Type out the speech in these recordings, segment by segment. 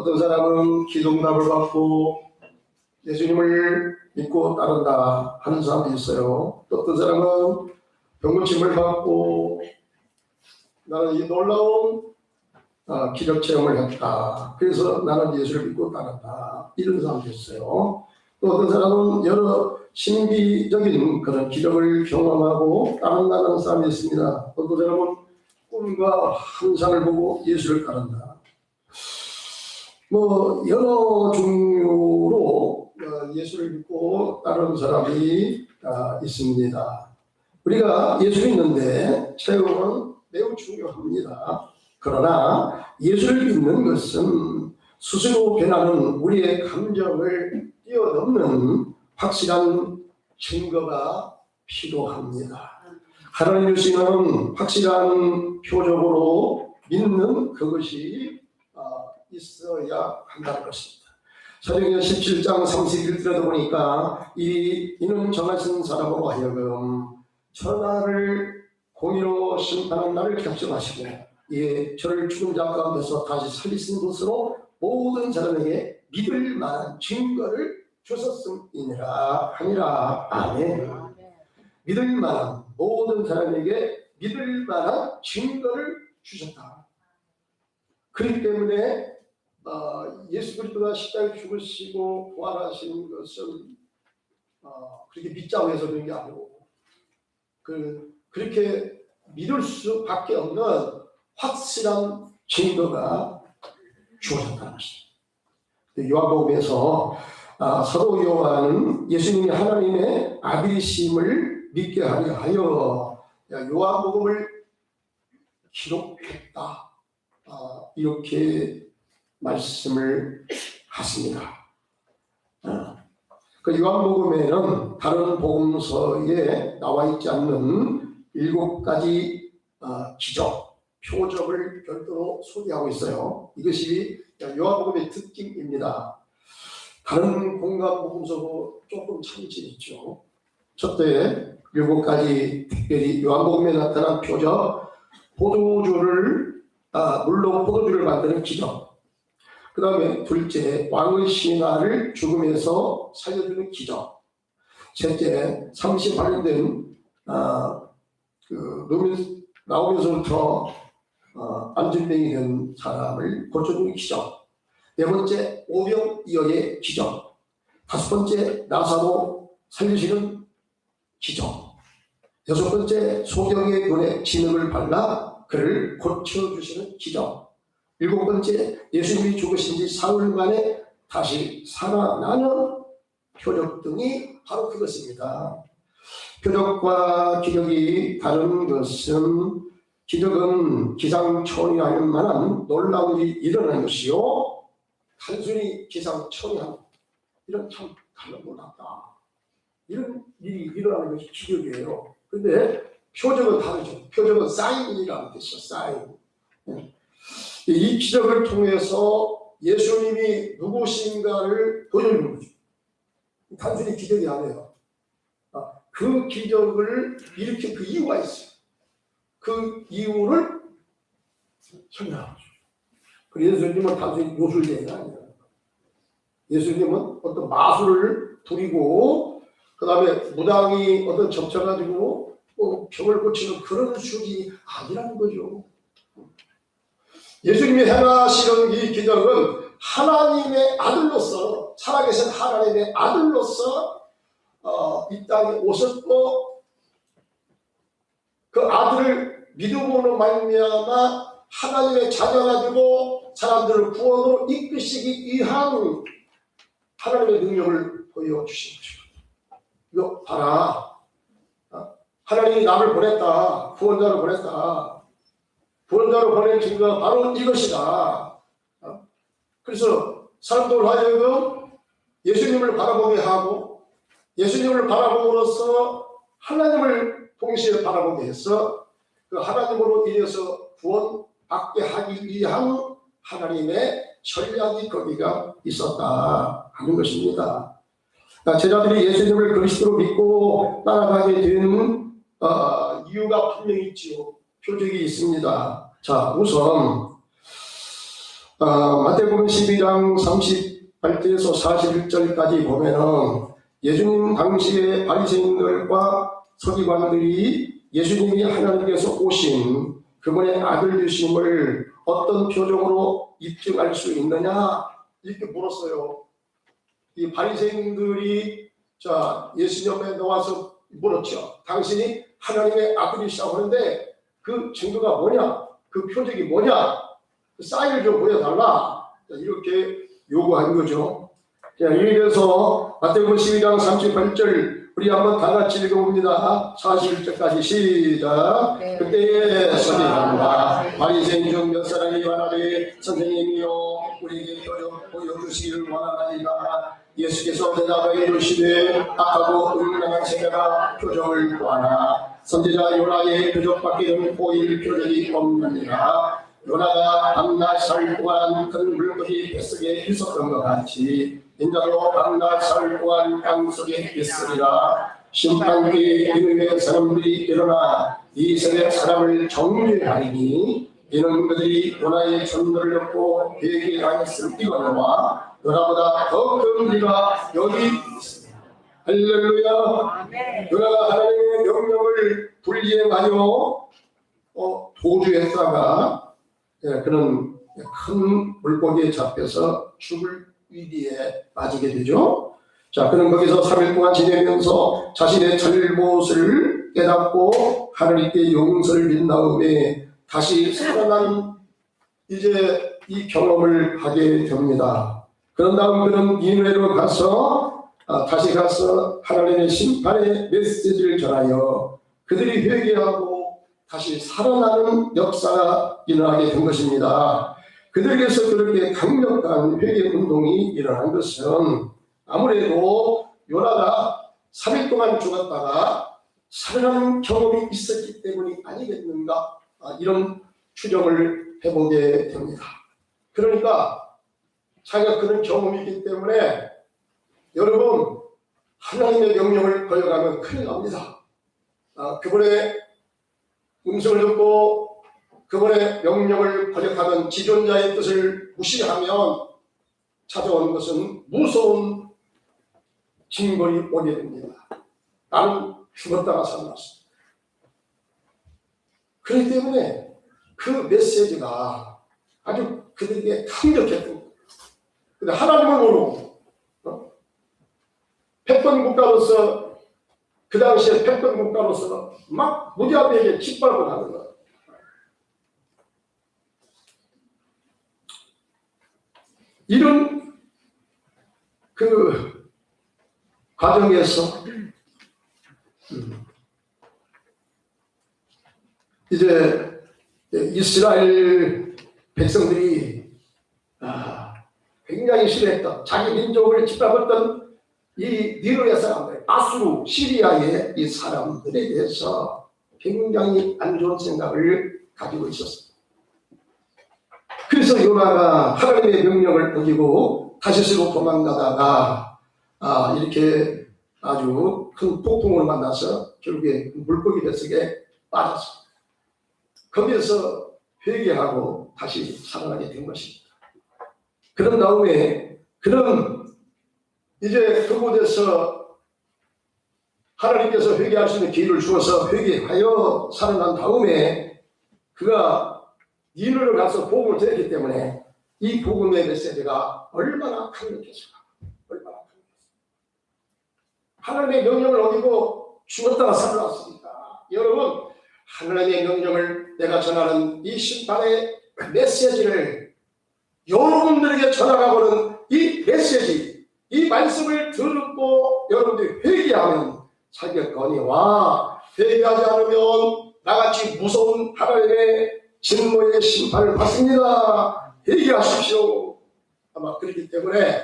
어떤 사람은 기도응답을 받고 예수님을 믿고 따른다 하는 사람도 있어요. 또 어떤 사람은 병고침을 받고 나는 이 놀라운 기적 체험을 했다. 그래서 나는 예수를 믿고 따른다. 이런 사람도 있어요. 또 어떤 사람은 여러 신비적인 그런 기적을 경험하고 따른다는 사람이 있습니다. 어떤 사람은 꿈과 환상을 보고 예수를 따른다. 여러 종류로 예수를 믿고 따르는 사람이 있습니다. 우리가 예수 믿는데 체험은 매우 중요합니다. 그러나 예수를 믿는 것은 스스로 변하는 우리의 감정을 뛰어넘는 확실한 증거가 필요합니다. 하나님 주시는 확실한 표적으로 믿는 그것이 있어야 한다는 것입니다. 사도행전 17장 31절에 보니까 이는 정하신 사람으로 하여금 천하를 공의로 심판한 날을 결정하시고 저를 죽은 자 가운데서 다시 살리신 것으로 모든 사람에게 믿을 만한 증거를 주셨음이니라 하니라. 아멘. 믿을 만한, 모든 사람에게 믿을 만한 증거를 주셨다. 그렇기 때문에 예수 그리스도가 십자가에 죽으시고 부활하신 것은 그렇게 믿자고 해서 그런 게 아니고 그렇게 믿을 수밖에 없는 확실한 증거가 주어졌다는 것입니다. 요한복음에서 사도 요한은 예수님이 하나님의 아들이심을 믿게 하려 하여 요한복음을 기록했다. 이렇게 말씀을 하십니다. 그 요한복음에는 다른 복음서에 나와 있지 않는 7가지 기적, 표적을 별도로 소개하고 있어요. 이것이 요한복음의 특징입니다. 다른 공간 복음서도 조금 차이점이 있죠. 첫째, 7가지 특별히 요한복음에 나타난 표적, 물로 포도주를 만드는 기적. 그 다음에 둘째, 왕의 신하를 죽음에서 살려주는 기적. 셋째, 38년 된 나오면서부터 안진병이 된 사람을 고쳐주는 기적. 네 번째, 오병이어의 기적. 다섯 번째, 나사로 살리시는 기적. 여섯 번째, 소경의 눈에 진흙을 발라 그를 고쳐주시는 기적. 일곱 번째, 예수님이 죽으신 지 사흘 만에 다시 살아나는 표적 등이 바로 그것입니다. 표적과 기적이 다른 것은 기적은 기상천외할 만한 놀라운 일이 일어나는 것이요, 단순히 기상천외한 이런 참 놀랍다 이런 일이 일어나는 것이 기적이에요. 그런데 표적은 다르죠. 표적은 사인이라는 뜻이죠. 사인. 이 기적을 통해서 예수님이 누구신가를 보여주는 거죠. 단순히 기적이 아니에요. 그 기적을 일으킨 그 이유가 있어요. 그 이유를 설명하죠. 그래서 예수님은 단순히 요술쟁이가 아니에요. 예수님은 어떤 마술을 부리고 그 다음에 무당이 어떤 접쳐가지고 병을 고치는 그런 수준이 아니라는 거죠. 예수님이 행하시는 이 기적은 하나님의 아들로서, 살아계신 하나님의 아들로서 이 땅에 오셨고 그 아들을 믿음으로 말미암아 하나님의 자녀가 되고 사람들을 구원으로 이끄시기 위한 하나님의 능력을 보여주신 것입니다. 이거 봐라. 하나님이 남을 보냈다. 구원자를 보냈다. 구원자로 보낸 증거가 바로 이것이다. 그래서 사람들 하여금 예수님을 바라보게 하고 예수님을 바라봄으로써 하나님을 동시에 바라보게 해서 그 하나님으로 인해서 구원받게 하기 위한 하나님의 전략이 거기가 있었다 하는 것입니다. 제자들이 예수님을 그리스도로 믿고 따라가게 된 이유가 분명히 있지요. 표적이 있습니다. 자, 우선 마태복음 12장 38절에서 41절까지 보면은 예수님 당시의 바리새인들과 서기관들이 예수님이 하나님께서 오신 그분의 아들 되심을 어떤 표정으로 입증할 수 있느냐 이렇게 물었어요. 이 바리새인들이 예수님 옆에 나와서 물었죠. 당신이 하나님의 아들이시라고 하는데 그 증거가 뭐냐? 그 표적이 뭐냐? 그 사인을 좀 보여달라. 이렇게 요구한 거죠. 이래서 마태복음 12장 38절 우리 한번 다 같이 읽어봅니다. 41절까지 시작. 네. 그때에 서기관과 바리새인 중 몇 사람이 말하되 선생님이여 우리에게 표적 보여주시기를 원하나이다. 예수께서 대답하여 이르시되 악하고 음란한 세대가 표적을 구하나 선지자 요나의 표적밖에는 보일 표적이 없느니라. 요나가 밤낮 살 동안 큰 물고기 뱃속에 있었던 것 같이 인자도 밤낮 살 동안 땅속에 있으리라. 심판기에 이르는 사람들이 일어나 이 세대 사람을 정죄하리니 이는 그들이 요나의 전도를 듣고 회개하였을 이거니와 요나보다 더 큰 비가 여기 있습니다. 할렐루야. 요나가 하나님의 명령을 불이행하여 도주했다가 그런 큰 물고기에 잡혀서 죽을 위기에 빠지게 되죠. 그럼 거기서 3일 동안 지내면서 자신의 잘못을 깨닫고 하나님께 용서를 빈 다음에 다시 살아난 이제 이 경험을 하게 됩니다. 그런 다음 그는 니느웨로 가서 다시 가서 하나님의 심판의 메시지를 전하여 그들이 회개하고 다시 살아나는 역사가 일어나게 된 것입니다. 그들에게서 그렇게 강력한 회개 운동이 일어난 것은 아무래도 요나가 3일 동안 죽었다가 살아나는 경험이 있었기 때문이 아니겠는가, 이런 추정을 해보게 됩니다. 그러니까 자기가 그런 경험이 있기 때문에 여러분 하나님의 명령을 거역하면 큰일 납니다. 그분의 음성을 듣고 그분의 명령을 거역하는 지존자의 뜻을 무시하면 찾아오는 것은 무서운 징벌이 오게 됩니다. 나는 죽었다가 살아났어. 그렇기 때문에 그 메시지가 아주 그들에게 강력했던 거예요. 근데 하나님을 모르고 패권 국가로서 그 당시에 패권 국가로서 막 무자비하게 짓밟고 가는 거예요. 이런 그 과정에서 이제 이스라엘 백성들이 굉장히 싫어했던, 자기 민족을 짓밟았던 이 니르의 사람들, 아수르, 시리아의 이 사람들에 대해서 굉장히 안 좋은 생각을 가지고 있었습니다. 그래서 요나가 하나님의 명령을 어기고 다시스로 도망가다가 이렇게 아주 큰 폭풍을 만나서 결국에 물고기 뱃속에 빠졌습니다. 거기에서 회개하고 다시 살아나게 된 것입니다. 그런 다음에 그는 이제 그곳에서 하나님께서 회개할 수 있는 기회를 주어서 회개하여 살아난 다음에 그가 니느웨로 가서 복음을 전했기 때문에 이 복음의 메시지가 얼마나 강력했을까. 얼마나 강력했을까. 하나님의 명령을 어기고 죽었다가 살아났으니까 여러분, 하나님의 명령을 내가 전하는 이 심판의 메시지를 여러분들에게 전하라고는 이 메시지, 이 말씀을 듣고 여러분들이 회개하면 자격거니와 회개하지 않으면 나같이 무서운 하나님의 진노의 심판을 받습니다. 회개하십시오. 아마 그렇기 때문에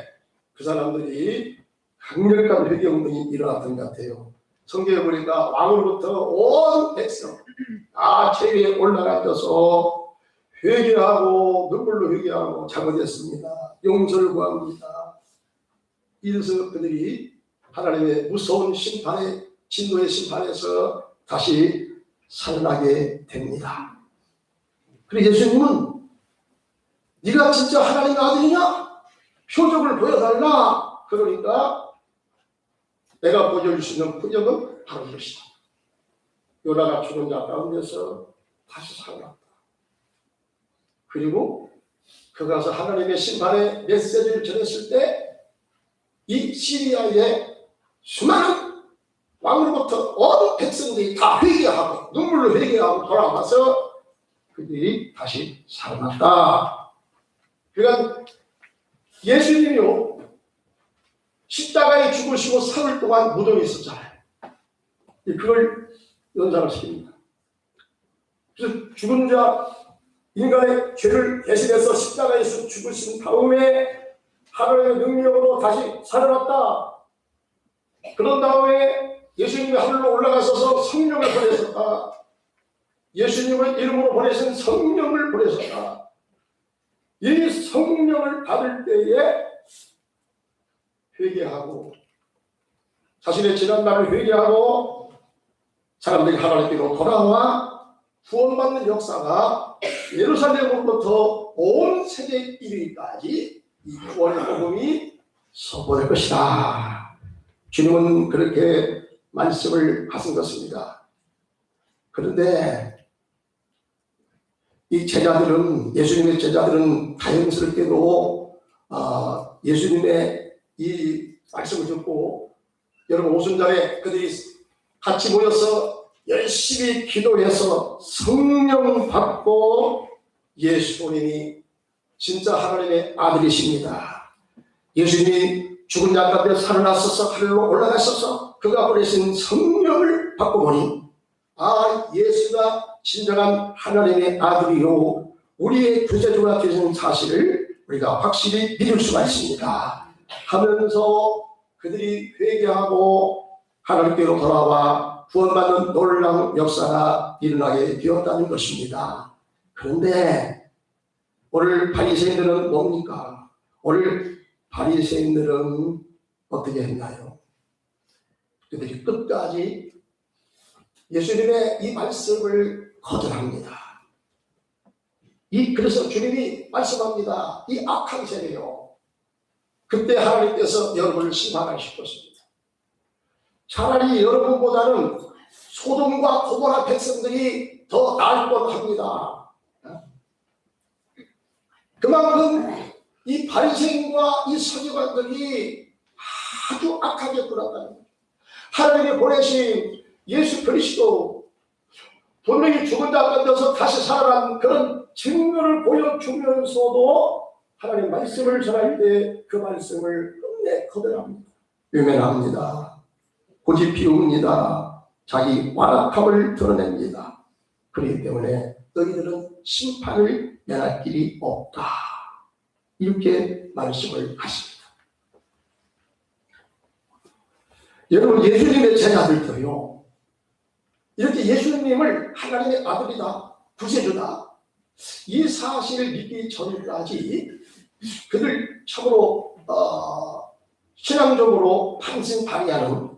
그 사람들이 강력한 회개 운동이 일어났던 것 같아요. 성경에 보니까 왕으로부터 온 백성 다 제위에 올라가셔서 회개하고 눈물로 회개하고 잘못했습니다. 용서를 구합니다. 이래서 그들이 하나님의 무서운 심판의 진노의 심판에서 다시 살아나게 됩니다. 그리고 예수님은 네가 진짜 하나님의 아들이냐? 표적을 보여달라. 그러니까 내가 보여줄 수 있는 표적은 바로 이것이다. 요나가 죽은 자 가운데서 다시 살아났다. 그리고 그가 가서 하나님의 심판의 메시지를 전했을 때 이 시리아의 수많은 왕으로부터 온 백성들이 다 회개하고 눈물로 회개하고 돌아와서 그들이 다시 살아났다. 그러니까 예수님이요 십자가에 죽으시고 사흘 동안 무덤에 있었잖아요. 그걸 연상을 시킵니다. 그래서 죽은 자 인간의 죄를 대신해서 십자가에서 죽으신 다음에 하나님의 능력으로 다시 살아났다. 그런 다음에 예수님이 하늘로 올라가셔서 성령을 보내셨다. 예수님을 이름으로 보내신 성령을 보내셨다. 이 성령을 받을 때에 회개하고 자신의 지난날을 회개하고 사람들이 하나님께로 돌아와 구원받는 역사가 예루살렘으로부터 온 세계 이르기까지 이 구원의 복음이 선포될 것이다. 주님은 그렇게 말씀을 하신 것입니다. 그런데 이 제자들은 예수님의 제자들은 다행스럽게도 예수님의 이 말씀을 듣고 여러분 오순절에 그들이 같이 모여서 열심히 기도해서 성령 받고 예수님이 진짜 하나님의 아들이십니다. 예수님이 죽은 자 가운데 살아나셔서 하늘로 올라가셔서 그가 보내신 성령을 받고 보니 예수가 진정한 하나님의 아들이요 우리의 구세주가 되신 사실을 우리가 확실히 믿을 수가 있습니다. 하면서 그들이 회개하고 하나님께로 돌아와 구원받는 놀라운 역사가 일어나게 되었다는 것입니다. 그런데 오늘 바리새인들은 뭡니까? 오늘 바리새인들은 어떻게 했나요? 그들이 끝까지 예수님의 이 말씀을 거절합니다. 그래서 주님이 말씀합니다. 이 악한 세대요. 그때 하나님께서 여러분을 심판하실 것입니다. 차라리 여러분보다는 소돔과 고모라 백성들이 더 나을 뻔합니다. 그만큼 이 바리새인과 이 서기관들이 아주 악하게 굴었다는 거예요. 하나님이 보내신 예수 그리스도 분명히 죽은 자 가운데서 다시 살아난 그런 증거를 보여주면서도 하나님 말씀을 전할 때 그 말씀을 끝내 거절합니다. 외면합니다. 고집 피웁니다. 자기 완악함을 드러냅니다. 그렇기 때문에 너희들은 심판을 면할 길이 없다. 이렇게 말씀을 하십니다. 여러분 예수님의 제자들도요. 이렇게 예수님을 하나님의 아들이다. 구세주다. 이 사실을 믿기 전까지 그들 참으로 신앙적으로 반신반의하는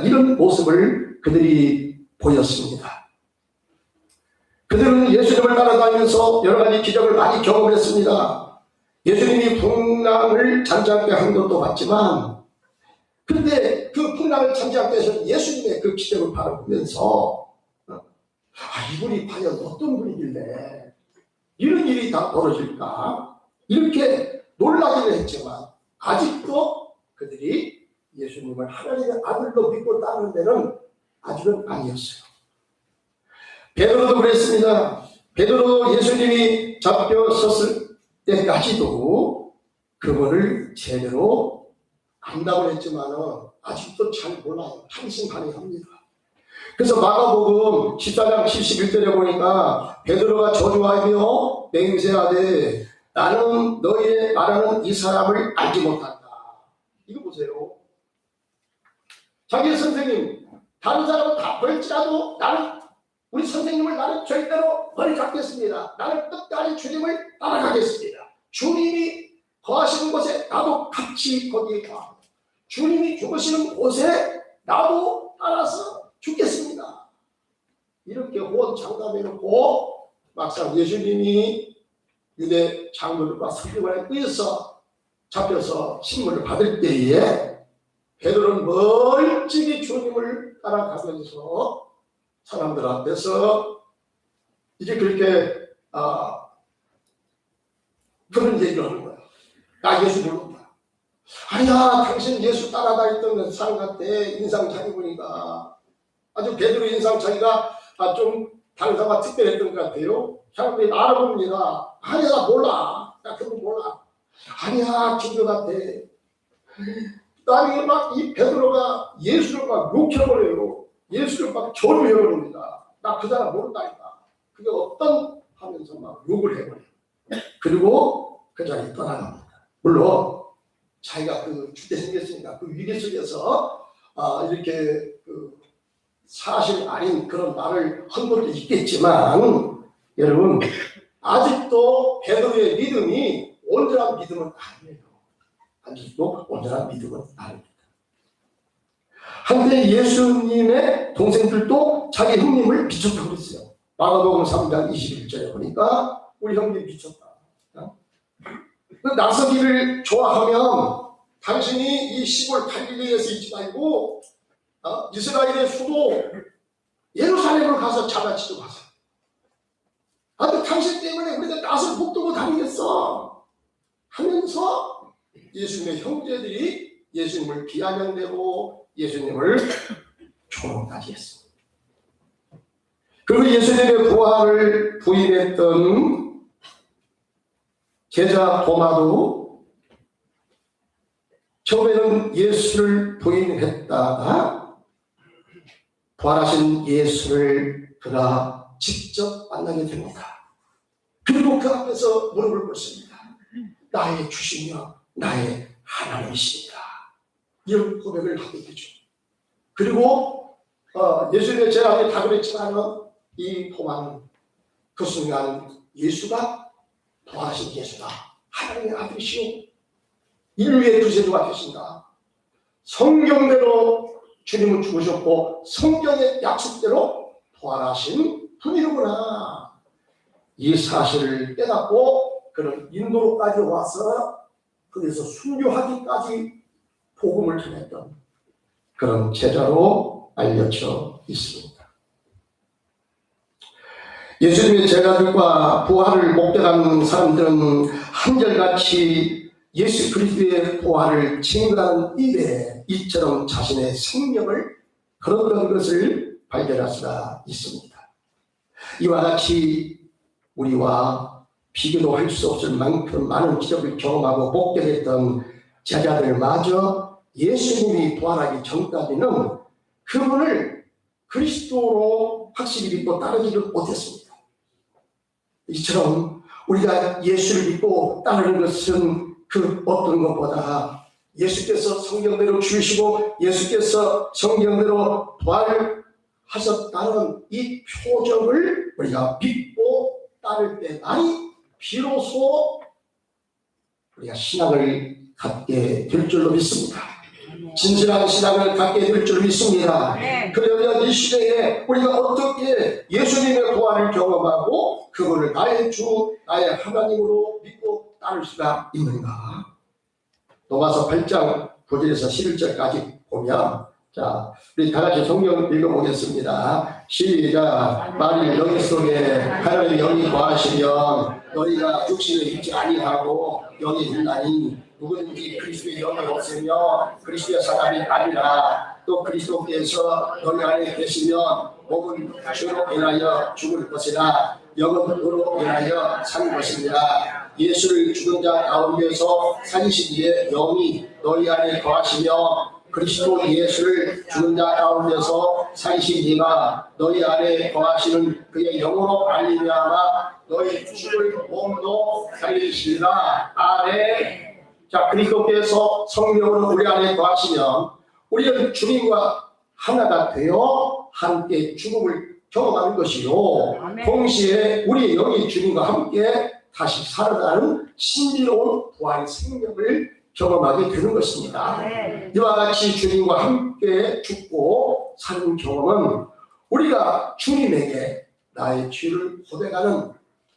이런 모습을 그들이 보였습니다. 그들은 예수님을 따라다니면서 여러 가지 기적을 많이 경험했습니다. 예수님이 풍랑을 잠잠케 한 것도 맞지만 그런데 그 풍랑을 잠잠케 해서 예수님의 그 기적을 바라보면서 이분이 과연 어떤 분이길래 이런 일이 다 벌어질까? 이렇게 놀라기는 했지만 아직도 그들이 예수님을 하나님의 아들로 믿고 따르는 데는 아직은 아니었어요. 베드로도 그랬습니다. 베드로도 예수님이 잡혀섰을 때까지도 그분을 제대로 안다고 했지만 아직도 잘 몰라요. 반신반의합니다. 그래서 마가복음 14장 71절에 보니까 베드로가 저주하며 맹세하되 나는 너희의 말하는 이 사람을 알지 못한다. 이거 보세요. 자기 선생님 다른 사람은 다 보일지라도 나는 우리 선생님을 나는 절대로 머리 깎겠습니다. 나는 끝까지 주님을 따라가겠습니다. 주님이 거하시는 곳에 나도 같이 거기에 가. 주님이 죽으시는 곳에 나도 따라서 죽겠습니다. 이렇게 호언장담해놓고 막상 예수님이 유대 장로들과 서기관에 의해서 잡혀서 신문을 받을 때에 베드로는 멀찍이 주님을 따라가면서 사람들 앞에서 이제 그렇게 그런 얘기를 하는 거야. 나 예수 모른다. 아니야, 당신 예수 따라다녔던 사람 같아. 인상 자기 보니까 아주 베드로 인상 자기가 좀 다른 사람과 특별했던 것 같아요. 사람들이 알아봅니다. 아니야, 나 몰라. 나 그건 몰라. 아니야, 친구 같아. 나중에 막 이 베드로가 예수를 막 욕해버려요. 예수를 막 조롱해버립니다. 나 그 사람 모른다니까. 그게 어떤 하면서 막 욕을 해버려요. 그리고 그 자리에 떠나갑니다. 물론 자기가 그 죽게 생겼으니까 그 위기 속에서 이렇게 그 사실 아닌 그런 말을 한 것도 있겠지만, 여러분 아직도 베드로의 믿음이 온전한 믿음은 아니에요. 아직도 온전한 믿음은 아닙니다. 한때 예수님의 동생들도 자기 형님을 미쳤다고 그랬어요. 마가복음 3장 21절에 보니까 우리 형님 미쳤다. 그 나서기를 좋아하면 당신이 이 시골 갈릴리에서 있지 말고 이스라엘의 수도 예루살렘으로 가서 자가지고 가서, 아니 당신 때문에 우리가 낯을 못 두고 다니겠어 하면서 예수님의 형제들이 예수님을 비아냥대고 예수님을 조롱까지 했습니다. 그리고 예수님의 부활을 부인했던 제자 도마도 처음에는 예수를 부인했다가 부활하신 예수를 그가 직접 만나게 됩니다. 그리고 그 앞에서 무릎을 꿇습니다. 나의 주시며 나의 하나님이십니다. 이런 고백을 하게 되죠. 그리고 예수님의 제자들이 다 그랬지만 이 도마는 그 순간 예수가 부활하신 예수다, 하나님의 아들이시오, 인류의 구세주가 되신다, 성경대로 주님은 죽으셨고 성경의 약속대로 부활하신 분이로구나, 이 사실을 깨닫고 그런 인도로까지 와서 거기서 순교하기까지 복음을 전했던 그런 제자로 알려져 있습니다. 예수님의 제자들과 부활을 목격한 사람들은 한결같이 예수 그리스도의 부활을 증거하는 이래 이처럼 자신의 생명을 걸었던 것을 발견할 수가 있습니다. 이와 같이 우리와 비교도 할 수 없을 만큼 많은 기적을 경험하고 목격했던 제자들마저 예수님이 부활하기 전까지는 그분을 그리스도로 확실히 믿고 따르지를 못했습니다. 이처럼 우리가 예수를 믿고 따르는 것은 그 어떤 것보다 예수께서 성경대로 죽으시고 예수께서 성경대로 부활하셨다는 이 표적을 우리가 믿고 따를 때만이 비로소 우리가 신앙을 갖게 될 줄로 믿습니다. 진실한 신앙을 갖게 될 줄로 믿습니다. 그러면 이 시대에 우리가 어떻게 예수님의 부활을 경험하고 그분을 나의 주, 나의 하나님으로 믿고 따를 수가 있는가? 로마서 8장 9절에서 11절까지 보면, 자, 우리 다 같이 성경 읽어보겠습니다. 시작. 만일 너희 속에 하나님의 영이 거하시면 너희가 육신을 입지 아니하고 영이 있나니 누구든지 그리스도의 영이 없으며 그리스도의 사람이 아니라 또 그리스도께서 너희 안에 계시면 몸은 죄로 인하여 죽을 것이나 영은 의로 인하여 산 것이니라. 예수를 죽은 자 가운데서 살리신 이의 영이 너희 안에 거하시며 그리스도 예수를 죽은 자 가운데서 살리신 이가 너희 안에 거하시는 그의 영으로 알리며마 너희 죽을 몸도 살리시리라. 아멘. 자, 그리스도께서 성령으로 우리 안에 거하시면 우리는 주님과 하나가 되어 함께 죽음을 경험하는 것이요, 동시에 우리의 영이 주님과 함께 다시 살아나는 신비로운 부활의 생명을 경험하게 되는 것입니다. 이와 같이 주님과 함께 죽고 사는 경험은 우리가 주님에게 나의 죄를 고백하는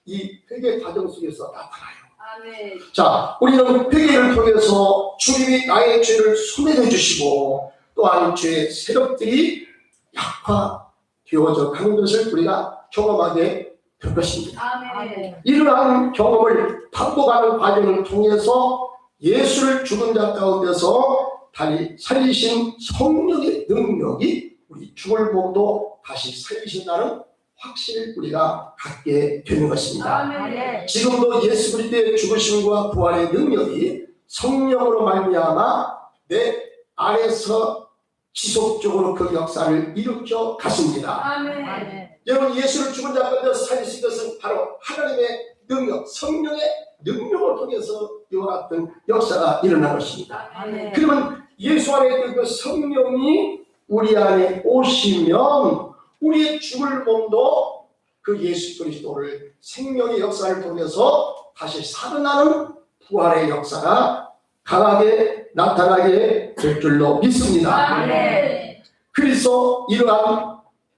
이 회개 과정 속에서 나타나요. 아멘. 자, 우리는 회개를 통해서 주님이 나의 죄를 소멸해 주시고 또한 죄의 세력들이 약화되어져 가는 것을 우리가 경험하게 될 것입니다. 아멘. 이러한 경험을 반복하는 과정을 통해서 예수를 죽은 자 가운데서 다시 살리신 성령의 능력이 우리 죽을 몸도 다시 살리신다는 확신을 우리가 갖게 되는 것입니다. 아멘. 지금도 예수 그리스도의 죽으심과 부활의 능력이 성령으로 말미암아 내 안에서 지속적으로 그 역사를 일으켜 갔습니다. 아멘. 여러분, 예수를 죽은 자 가운데 살리신 것은 바로 하나님의 능력, 성령의 능력을 통해서 이와 같은 역사가 일어난 것입니다. 아멘. 그러면 예수 안에 있는 그 성령이 우리 안에 오시면 우리의 죽을 몸도 그 예수 그리스도를 생명의 역사를 통해서 다시 살아나는 부활의 역사가 강하게 나타나게 될 줄로 믿습니다. 아멘. 그래서 이러한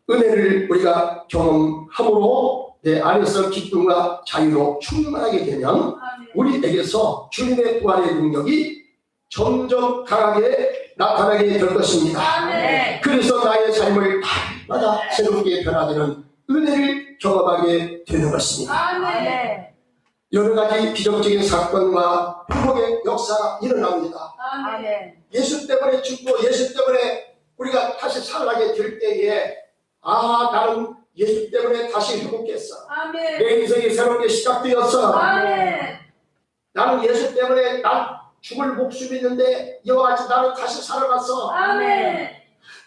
은혜를 우리가 경험함으로 내 안에서 기쁨과 자유로 충만하게 되면 우리에게서 주님의 부활의 능력이 점점 강하게 나타나게 될 것입니다. 아멘. 그래서 나의 삶을 날마다 새롭게 변화되는 은혜를 경험하게 되는 것입니다. 아멘. 여러 가지 기적적인 사건과 회복의 역사가 일어납니다. 아멘. 예수 때문에 죽고 예수 때문에 우리가 다시 살아나게 될 때에 나는 예수 때문에 다시 회복했어. 아멘. 내 인생이 새롭게 시작되었어. 아멘. 나는 예수 때문에 난 죽을 목숨이 있는데 이와 같이 나는 다시 살아갔어. 아멘.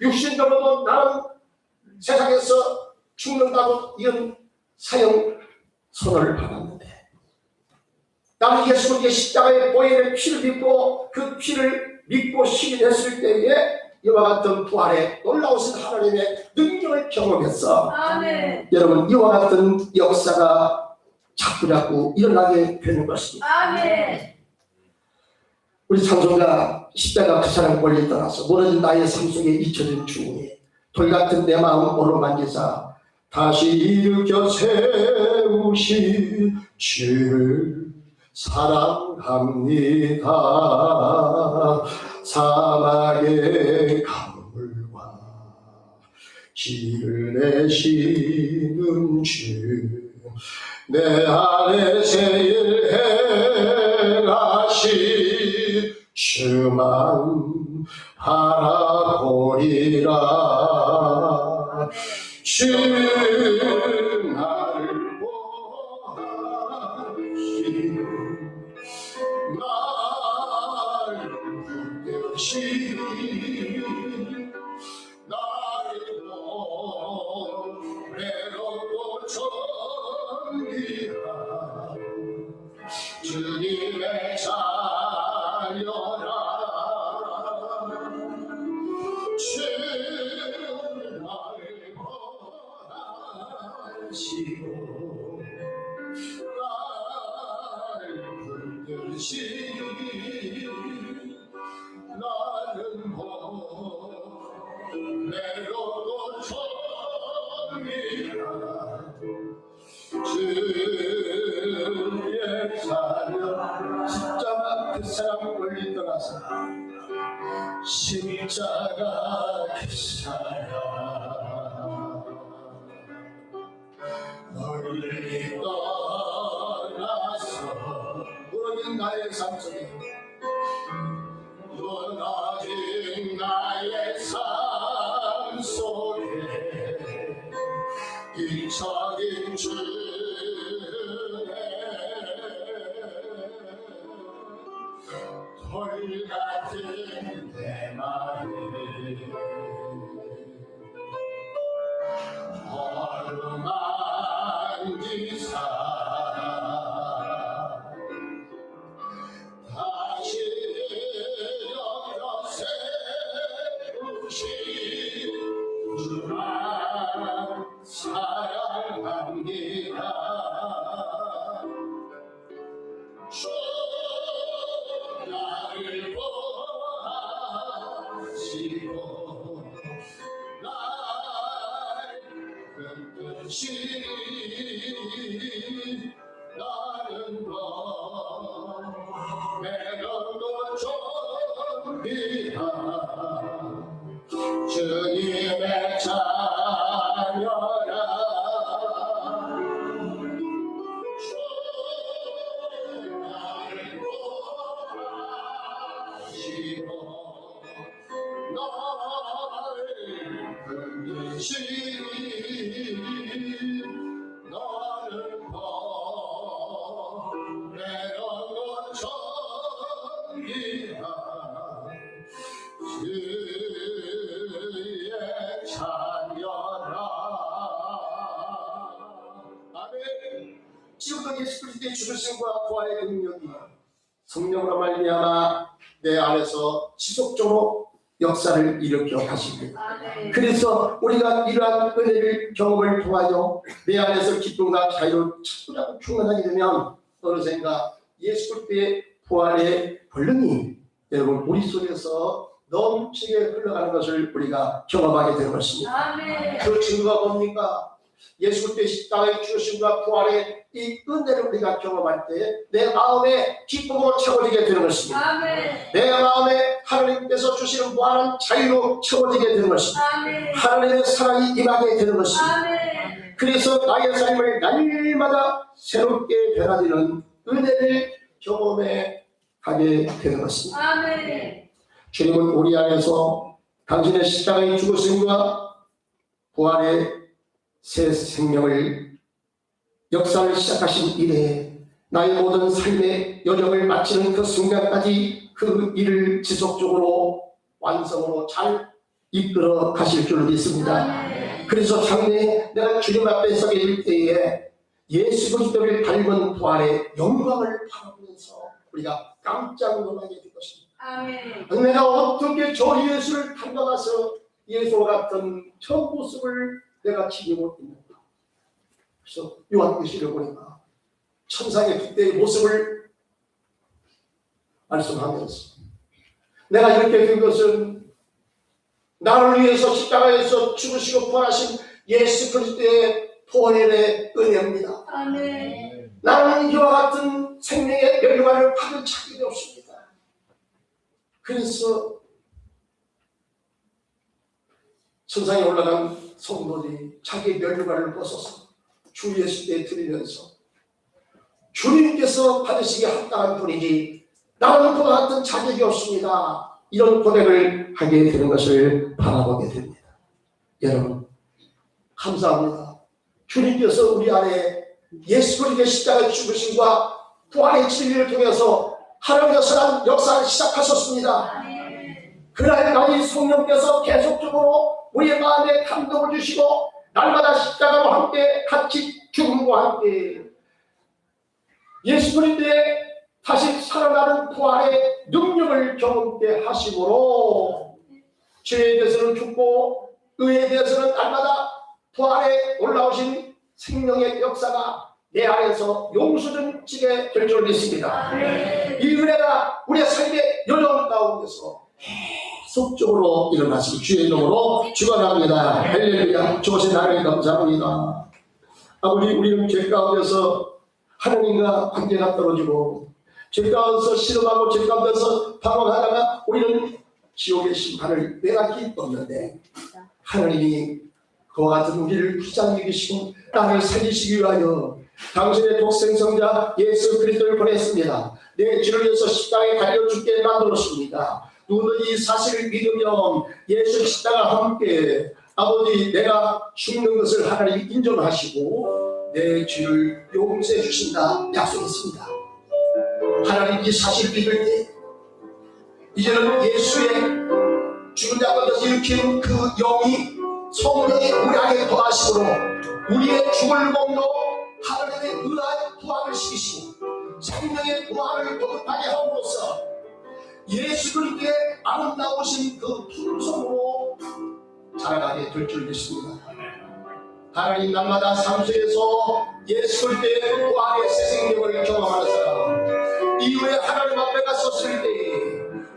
육신적으로도 나는 세상에서 죽는다고 이런 사형 선언을 받았는데 나는 예수 그리스도의 십자가의 보혈의 피를 믿고 그 피를 믿고 시인했을 때에 이와 같은 부활의 놀라우신 하나님의 능력을 경험했어. 아멘. 여러분, 이와 같은 역사가 자꾸자꾸 일어나게 되는 것입니다. 아멘. 우리 찬송가 십자가 그 사람 멀리 떠나서 무너진 나의 삶 속에 잊혀진 주님 돌같은 내 마음 오르만지사 다시 일으켜 세우신 주를 사랑합니다. 사막의 강물과 길을 내시는 주 내 안에 세일 행하시 주만 바라보리라. 주 나를 보시고 나를 붙드시 나를 노래로 전리하고 주님의 자녀라. 주 나를 보시고 나를 붙드시 나는 내로도 전리하고 주의 자녀 십자가 그 사람 멀리 떠나서 십자가 그 사람 멀리 떠나서 무너진 나의 삶 속에 무너진 나의 삶 속에 잊혀진 주의 돌같은 내 마음 어루만지사 다시 일어나 세우신 주만 사랑합니다. 주 나를 보시고 날 붙드시 위한 주님의 자녀라. 나를 보내는 전기한 주의 자녀라. 아멘. 지금도 예수 그리스도의 죽으심과 부활의 능력이 성령으로 말미암아 내 안에서 지속적으로 역사를 일으켜 가십니다. 그래서 우리가 이러한 은혜를 경험을 통하여 내 안에서 기쁨과 자유를 찾고 충만하게 되면 어느샌가 예수 그리스도의 부활의 권능이 여러분 우리 속에서 넘치게 흘러가는 것을 우리가 경험하게 되는 것입니다. 그 증거가 뭡니까? 예수 그리스도의 십자가의 죽으심과 부활의 이 은혜를 우리가 경험할 때 내 마음에 기쁨으로 채워지게 되는 것입니다. 내 마음에 하나님께서 주시는 무한한 자유로 채워지게 되는 것입니다. 하나님의 사랑이 임하게 되는 것입니다. 그래서 나의 삶을 날마다 새롭게 변화되는 은혜를 경험해 가게 되는 것입니다. 주님은 우리 안에서 당신의 십자가의 죽으심과 부활의 새 생명을 역사를 시작하신 이래 나의 모든 삶의 여정을 마치는 그 순간까지 그 일을 지속적으로 완성으로 잘 이끌어 가실 줄 믿습니다. 그래서 장래에 내가 주님 앞에 서게 될 때에 예수 그리스도를 닮은 부활의 영광을 바라보면서 우리가 깜짝 놀라게 될 것입니다. 내가 어떻게 저 예수를 닮아가서 예수와 같은 저 모습을 내가 지니고 있는가. 그래서 요한계시를 보니까 천상의 그때의 모습을 말씀하면서 내가 이렇게 된 것은 나를 위해서 십자가에서 죽으시고 부활하신 예수 그리스도의 보혈의 은혜입니다. 나는 이와 같은 생명의 열매를 받을 자격이 없습니다. 그래서 천상에 올라간 성도들이 자기의 면류관을 벗어서 주 예수께 드리면서 주님께서 받으시기에 합당한 분이지 나는 그와 같은 자격이 없습니다. 이런 고백을 하게 되는 것을 바라보게 됩니다. 여러분 감사합니다. 주님께서 우리 안에 예수 그리스도의 십자가의 죽으심과 부활의 진리를 통해서 하나님의 선한 역사를 시작하셨습니다. 그날까지 성령께서 계속적으로 우리의 마음에 감동을 주시고 날마다 십자가와 함께 같이 죽음과 함께 예수 그리스도의 다시 살아나는 부활의 능력을 경험케 하심으로 죄에 대해서는 죽고 의에 대해서는 날마다 부활에 올라오신 생명의 역사가 내 안에서 용수증지게 될 줄 믿습니다. 이 은혜가 우리의 삶의 여정 가운데서 계속적으로 일어나시기 주의 이름으로 축원합니다. 할렐루야. 좋으신 하나님 감사합니다. 아버지 우리는 죄 가운데서 하나님과 관계가 떨어지고 죄 가운데서 실험하고 죄 가운데서 방황하다가 우리는 지옥의 심판을 내가 기뻤는데 하나님이 그와 같은 우리를 불쌍히 여기시고 나를 살리시기 위하여 당신의 독생성자 예수 그리스도를 보냈습니다. 내 죄를 위해서 십자가에 달려 죽게 만들었습니다. 누구든지 이 사실을 믿으면 예수 십자가와 함께 아버지 내가 죽는 것을 하나님 인정하시고 내 죄를 용서해 주신다 약속했습니다. 하나님 이 사실을 믿을 때 이제는 예수의 죽은 자 가운데서 일으킨 그 영이 성령이 우리 안에 거하심으로 우리의 죽을 몸도 하나님의 은하의 부활을 시키시고 생명의 부활을 거듭하게 함으로써 예수 그리스도의 아름다우신 그 품성으로 자라가게 될 줄 믿습니다. 하나님 날마다 삶 속에서 예수 그리스도의 부활의 새 생명을 경험하는 사람 이후에 하나님 앞에 갔었을 때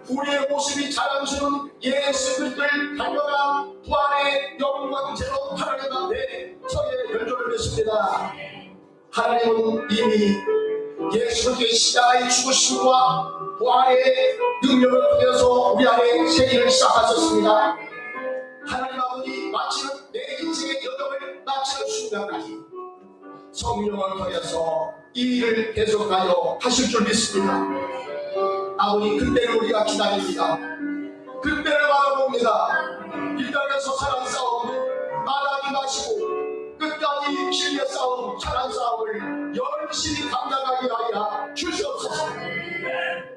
우리의 모습이 자랑스러운 예수 그리스도를 닮아간 부활의 영광제로 하나님 앞에 서게 될 줄 믿습니다. 하나님은 이미 예수 그리스도의 십자가의 죽으심과 부활의 능력을 통해서 우리 안에 생일을 시작하셨습니다. 하나님 아버지, 마치는 내 인생의 여정을 마치는 순간까지 성령을 통해서 이 일을 계속하여 하실 줄 믿습니다. 아버지, 그때를 우리가 기다립니다. 그때를 바라봅니다. 이 땅에서 사랑 싸움 말하지 마시고 끝까지 진리의 싸움, 사랑 싸움을 열심히 감당하게 하여 주시옵소서.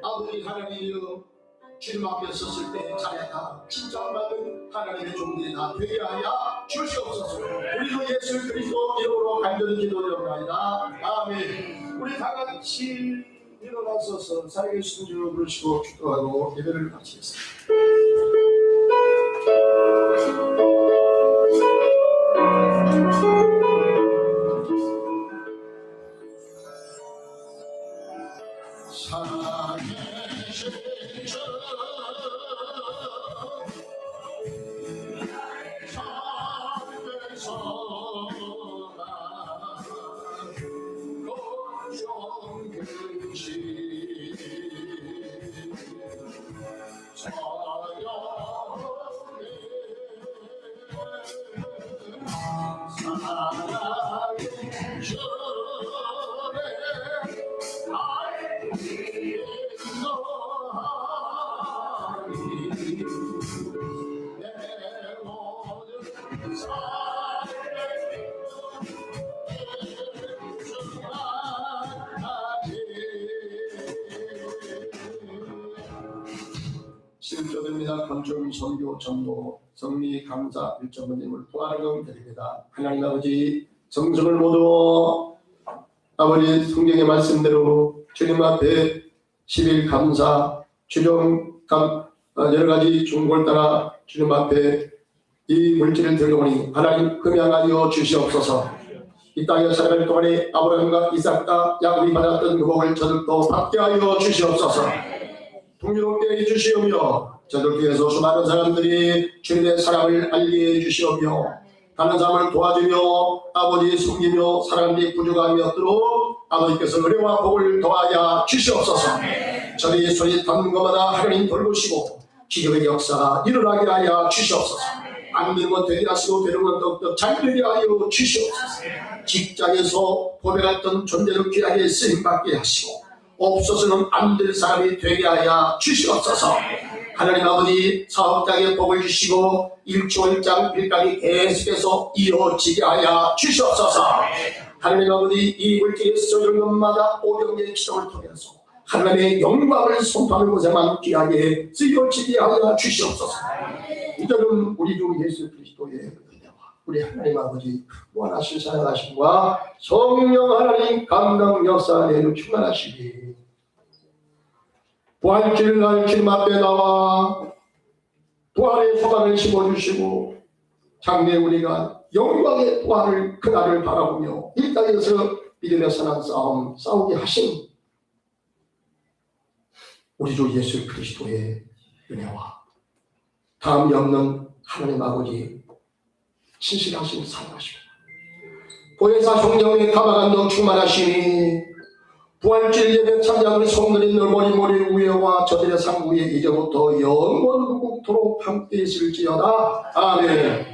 아버지 하나님이여, 주님 앞에 섰을 때 잘했다, 칭찬받은 하나님의 종들이 다 되게 하여 주시옵소서. 우리도 예수 그리스도 이름으로 간절히 기도드립니다. 아멘. 우리 다 같이 일어나서서 살아계신 주를 부르시고 기도하고 예배를 마치겠습니다. 살아계신 주 시급조입니다. 건축, 선교, 전도, 성리, 감사, 일정번님을 부활하금 드립니다. 하나님 아버지, 정성을 모두 아버지 성경의 말씀대로 주님 앞에 10일 감사, 주령 여러 가지 중고를 따라 주님 앞에 이 물질을 들고 오니 하나님 금양하여 주시옵소서. 이 땅에 살아갈 동안에 아브라함과 이삭과 야곱이 받았던 그 복을 저들도 받게 하여 주시옵소서. 풍요롭게 해주시오며 저들 중에서 수많은 사람들이 주님의 사랑을 알게 해주시오며 다른 사람을 도와주며 아버지 섬기며 사람들이 부족함이 없도록 아버지께서 은혜와 복을 더하여 주시옵소서. 저희 손이 닿는 것마다 하나님 돌보시고 기적의 역사가 일어나게 하여 주시옵소서. 안 되는 건 되게 하시고 되는 건 더욱더 잘 되게 하여 주시옵소서. 직장에서 고백했던 존재를 귀하게 쓰임받게 하시고 없어서는 안 될 사람이 되게 하여 주시옵소서. 하나님 아버지, 사업장에 복을 주시고 일초일장 일감이 계속해서 이어지게 하여 주시옵소서. 하나님 아버지, 이 물질에 쓰여진 것마다 오병의 기적을 통해서 하나님의 영광을 선포하는 곳에만 귀하게 쓰여지게 하여 주시옵소서. 이들은 우리 주 예수 그리스도의 은혜와 우리 하나님 아버지 원하신 사랑하심과 성령 하나님 감당 역사 내로 충만하시기 부활절 날 주님 앞에 나와 부활의 소망을 심어주시고 장래 우리가 영광의 부활을 그날을 바라보며 이 땅에서 믿음의 선한 싸움 싸우게 하신 우리 주 예수 그리스도의 은혜와 다음이 없는 하나님 아버지 신실하신 사랑하시고 보혜사 성령의 가마간도 충만하시니 부활절 예배 참여하는 성도님들 머리머리 우애와 저들의 상부에 이제부터 영원국토록 함께 있을지어다. 아멘.